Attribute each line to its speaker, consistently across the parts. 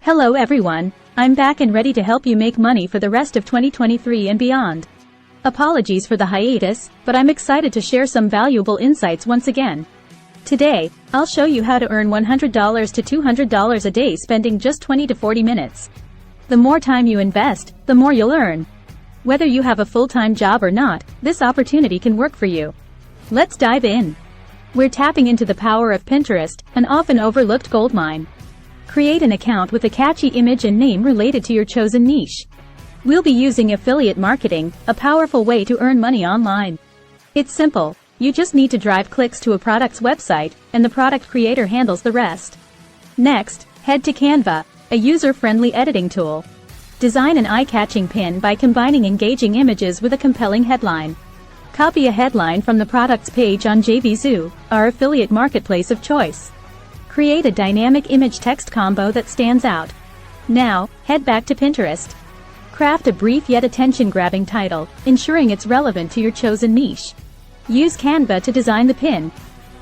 Speaker 1: Hello everyone, I'm back and ready to help you make money for the rest of 2023 and beyond. Apologies for the hiatus, but I'm excited to share some valuable insights once again. Today, I'll show you how to earn $100 to $200 a day spending just 20 to 40 minutes. The more time you invest, the more you'll earn. Whether you have a full-time job or not, this opportunity can work for you. Let's dive in. We're tapping into the power of Pinterest, an often overlooked goldmine. Create an account with a catchy image and name related to your chosen niche. We'll be using affiliate marketing, a powerful way to earn money online. It's simple. You just need to drive clicks to a product's website, and the product creator handles the rest. Next, head to Canva, a user-friendly editing tool. Design an eye-catching pin by combining engaging images with a compelling headline. Copy a headline from the product's page on JVZoo, our affiliate marketplace of choice. Create a dynamic image-text combo that stands out. Now, head back to Pinterest. Craft a brief yet attention-grabbing title, ensuring it's relevant to your chosen niche. Use Canva to design the pin.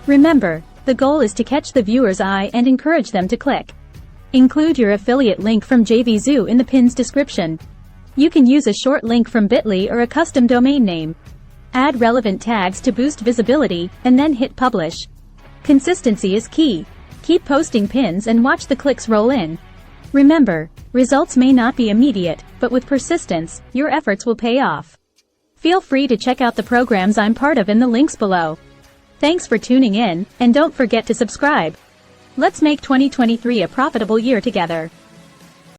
Speaker 1: Remember, the goal is to catch the viewer's eye and encourage them to click. Include your affiliate link from JVZoo in the pin's description. You can use a short link from Bitly or a custom domain name. Add relevant tags to boost visibility, and then hit publish. Consistency is key. Keep posting pins and watch the clicks roll in. Remember, results may not be immediate, but with persistence, your efforts will pay off. Feel free to check out the programs I'm part of in the links below. Thanks for tuning in, and don't forget to subscribe. Let's make 2023 a profitable year together.